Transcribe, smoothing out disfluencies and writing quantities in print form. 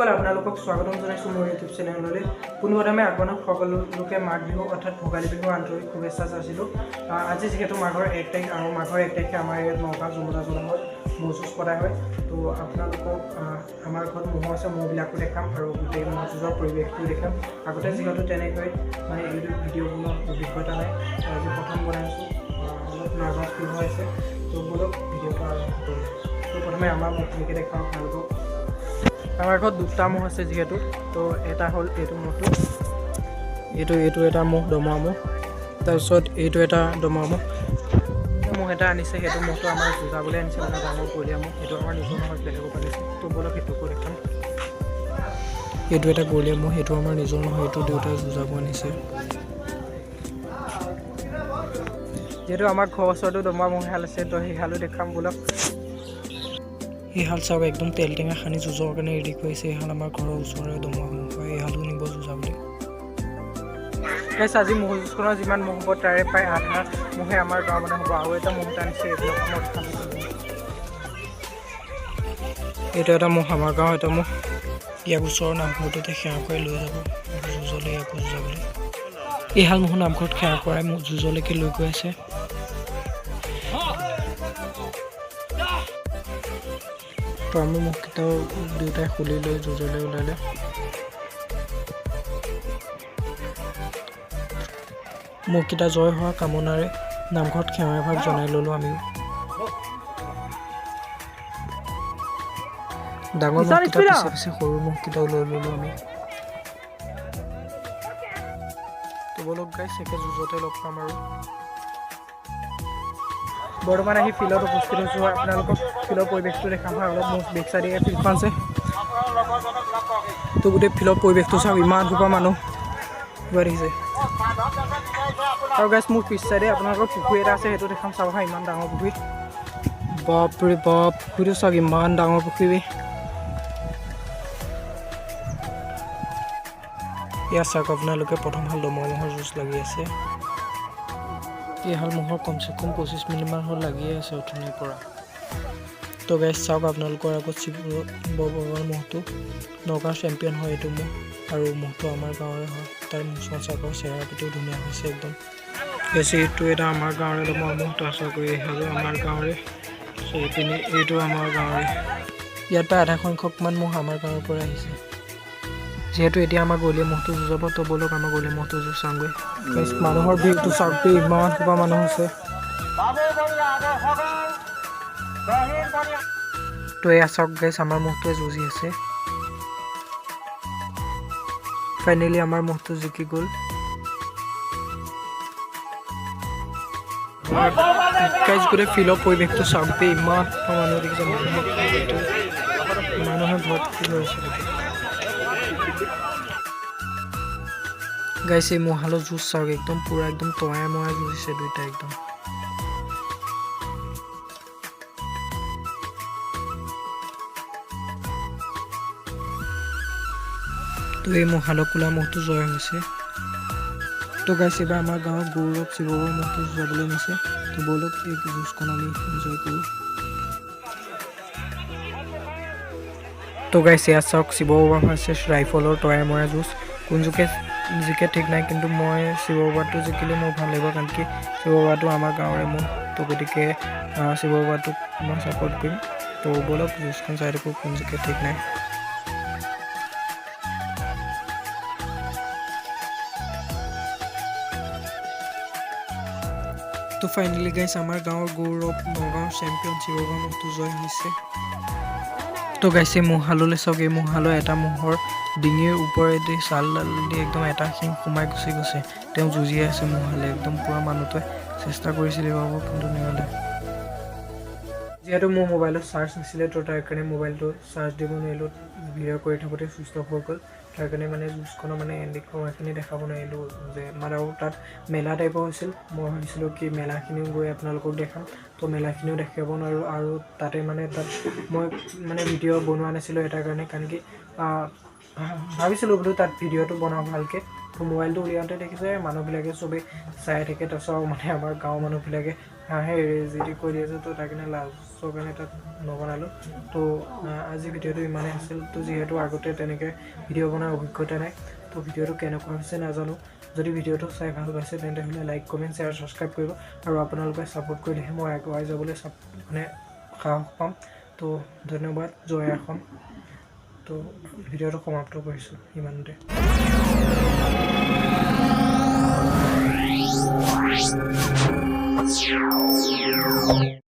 সকল আপোনালোকক স্বাগতম জনাইছোঁ মোৰ ইউটিউব চেনেললৈ। পোনপ্ৰথমে আপোনাক সকলোকে মাঘ বিহু অৰ্থাৎ ভোগালী বিহুৰ আন্তৰিক শুভেচ্ছা যাচিলোঁ। আজি যিহেতু মাঘৰ 1 তাৰিখ আৰু মাঘৰ 1 তাৰিখে আমাৰ ইয়াত নগাঁও যমুনা জলাশয়ত ম'হ যুঁজ পতা হয়। তো আপোনালোকক আমাৰ ঘৰত ম'হ আছে, ম'হবিলাকো দেখাম আৰু গোটেই ম'হ যুঁজৰ পৰিৱেশটো দেখাম। আগতে যিহেতু তেনেকৈ মানে ইউটিউব ভিডিঅ' বনোৱাৰ অভিজ্ঞতা নাই, আজি প্ৰথম বনাইছোঁ, অলপ নাৰ্ভাছ ফিল হৈ আছে। তো বলক ভিডিঅ'টো আৰম্ভ কৰোঁ। তো প্ৰথমে আমাৰ ম'হখিনিকে দেখাওঁ আপোনালোকক। আমাৰ ঘৰত দুটা ম'হ আছে যিহেতু, তো এটা হ'ল এইটো ম'হটো, এইটো এটা ম'হ, দমৰা ম'হ। তাৰপিছত এইটো এটা দমৰা ম'হ। ম'হ এটা আনিছে, সেইটো ম'হটো আমাৰ যুঁজাবলৈ আনিছে, মানে ডাঙৰ গলীয়া ম'হ। সেইটো আমাৰ নিজৰ নহয়, বেলেগৰ পৰা আনিছে। তো বলক সেইটোকো দেখাম। এইটো এটা গলীয়া ম'হ, সেইটো আমাৰ নিজৰ নহয়, এইটো দেউতাই যুঁজাব আনিছে। যিহেতু আমাৰ ঘৰৰ ওচৰতো দমৰা ম'হ এহাল আছে, তো সেইহালো দেখাম বলক। এইহাল চাওক, একদম তেল টেঙা সানি যুঁজৰ কাৰণে ৰেডি কৰিছে। এইহাল আমাৰ ঘৰৰ ওচৰৰে দমৰা ম'হ হয়, এইহালো নিব যুঁজাবলৈ। আজি ম'হ যুঁজখনৰ যিমান ম'হ হ'ব তাৰে প্ৰায় আধা ম'হে আমাৰ গাঁৱৰ মানে হ'ব। আৰু এটা ম'হ এটা আনিছে, এইবিলাক মই দেখাম। এইটো এটা ম'হ, আমাৰ গাঁৱৰ এটা ম'হ। ইয়াক ওচৰৰ নামঘৰটোতে সেৱা কৰি লৈ যাব যুঁজলৈ, ইয়াকো যুঁজাবলৈ। এইহাল ম'হ নামঘৰত সেৱা কৰাই যুঁজলৈকে লৈ গৈ আছে। তো আমি ম'হকেইটাও দেউতাই খুলি লৈ যুঁজলৈ ওলালে। ম'হকেইটা জয় হোৱা কামনাৰে নামঘৰত সেৱা এভাগ জনাই ল'লোঁ আমিও। ডাঙৰ ম'হকেইটাৰ পিছে পিছে সৰু ম'হকেইটাও লৈ ল'লোঁ আমি। তো বলক গাইছ, একে যুঁজতে লগ পাম আৰু। বৰ্তমান আহি ফিল্ডত উপস্থিত হৈছোঁ। আপোনালোকক ফিল্ডৰ পৰিৱেশটো দেখাম হয়, অলপ মোৰ বেক চাইডে ফিল্ডখন আছে। তো গোটেই ফিল্ডৰ পৰিৱেশটো চাওক, ইমান সোপা মানুহ গৈ দেখিছে। আৰু গাইছ, মোৰ পিছ চাইডে আপোনালোকৰ পুখুৰী এটা আছে, সেইটো দেখাম চাব হয়, ইমান ডাঙৰ পুখুৰী। বাপৰে বাপ, পুখুৰীটো চাওক, ইমান ডাঙৰ পুখুৰী। ইয়াত চাওক আপোনালোকে, প্ৰথম হাল দমৰা ম'হৰ যুঁজ লাগি আছে। এইহাল ম'হৰ কমচে কম 25 মিনিটমান হ'ল লাগিয়ে আছে অথনিৰ পৰা। তো গাইছ চাওক, আপোনালোকৰ আগত শিৱ বাবাৰ ম'হটো নগাঁৱৰ চেম্পিয়ন হয় এইটো ম'হ, আৰু ম'হটো আমাৰ গাঁৱৰে হয়। তাৰ মুচন চাকৰ চেহেৰা পাতিও ধুনীয়া হৈছে একদম। বেছি এইটো এটা আমাৰ গাঁৱৰে দমৰা ম'হ, তাৰ চাওক এইহালো আমাৰ গাঁৱৰে। এইপিনে এইটো আমাৰ গাঁৱৰে। ইয়াত প্ৰায় আধা সংখ্যকমান ম'হ আমাৰ গাঁৱৰ পৰা আহিছে। যিহেতু এতিয়া আমাৰ গলীয়া ম'হটো যুঁজাব, তো বলক আমাৰ গলীয়া ম'হটো যুঁজ চাওঁগৈ। মানুহৰ ভিৰটো চাওক, ইমান সোপা মানুহ আছে। তো এয়া চাওক গাইছ, আমাৰ ম'হটোৱে যুঁজি আছে। ফাইনেলি আমাৰ ম'হটো জিকি গ'ল। গাইছ, গোটেই ফিল্ডৰ পৰিৱেশটো চাওক, ইমান মানুহ দেখিছে। মানুহে ভৰ্তি হৈছে। গাইছ, এই ম'হহালৰ যুঁজ চাওক, একদম পুৰা একদম তয়াই ময়াই যুঁজিছে দুইটা একদম। তো এই ম'হহালৰ কোলা ম'হটো জয় হৈছে। তো গাইছ, এইবাৰ আমাৰ গাঁৱৰ গৌৰৱ শিৱ বাবাৰ ম'হটো যুঁজাবলৈ নিছে। তো বলক এই যুঁজখন আমি এনজয় কৰোঁ। তো গাইছ, ইয়াত চাওক, শিৱ বাবা ভাৰ্চেছ ৰাইফলৰ তয়াই ময়াই যুঁজ। কোন যুগে জিকে ঠিক নাই, কিন্তু মই শিৱ বাবাটো জিকিলে মোৰ ভাল লাগিব, কাৰণ কি শিৱ বাবাটো আমাৰ গাঁৱৰে ম'হ। তো গতিকে শিৱ বাবাটোক মই ছাপোৰ্ট কৰিম। তো বলক যুঁজখন চাই থাকোঁ, কোন জিকে ঠিক নাই। তো ফাইনেলি গাইছ, আমাৰ গাঁৱৰ গৌৰৱ নগাঁৱৰ চেম্পিয়ন শিৱ বাবা ম'হটো জয় হৈছে। তো গাইছ, এই ম'হহাললৈ চাওক, এই ম'হহালৰ এটা ম'হৰ ডিঙিৰ ওপৰেদি চালডাল দি একদম এটা শিং সোমাই গুচি গৈছে। তেওঁ যুঁজিয়ে আছে ম'হহালে, একদম পুৰা মানুহটোৱে চেষ্টা কৰিছিলে বাবু, কিন্তু নোৱাৰিলে। যিহেতু মোৰ মোবাইলত চাৰ্জ নাছিলে, তো তাৰ কাৰণে মোবাইলটো চাৰ্জ দিব নোৱাৰিলোঁ। ভিডিঅ' কৰি থাকোঁতে চুইচ অফ হৈ গ'ল। তাৰ কাৰণে মানে যুঁজখনৰ মানে এণ্ডিং সময়খিনি দেখাব নোৱাৰিলোঁ, যে মানে আৰু তাত মেলা টাইপৰ হৈছিল। মই ভাবিছিলোঁ কি মেলাখিনিও গৈ আপোনালোকক দেখাম, তো মেলাখিনিও দেখাব নোৱাৰোঁ। আৰু তাতে মানে তাত মই মানে ভিডিঅ' বনোৱা নাছিলোঁ এটাৰ কাৰণে, কাৰণ কি ভাবিছিলোঁ বোলো তাত ভিডিঅ'টো বনাওঁ ভালকৈ। তো মোবাইলটো উলিয়াওঁতে দেখিছে মানুহবিলাকে চবেই চাই থাকে। তাৰপিছত মানে আমাৰ গাঁৱৰ মানুহবিলাকে হাঁহে ৰেজিটি কৰি আছে, তো তাৰ কাৰণে লাজ কষ্টৰ কাৰণে তাত নবনালোঁ তো আজি ভিডিঅ'টো ইমানেই আছিল তো যিহেতু আগতে তেনেকৈ ভিডিঅ' বনোৱাৰ অভিজ্ঞতা নাই তো ভিডিঅ'টো কেনেকুৱা হৈছে নাজানো যদি ভিডিঅ'টো চাই ভাল পাইছে তেন্তে হ'লে লাইক কমেণ্ট শ্বেয়াৰ ছাবস্ক্ৰাইব কৰিব আৰু আপোনালোকে ছাপোৰ্ট কৰিলেহে মই আগুৱাই যাবলৈ মানে সাহস পাম তো ধন্যবাদ জয় অসম তো ভিডিঅ'টো সমাপ্ত কৰিছোঁ ইমানতে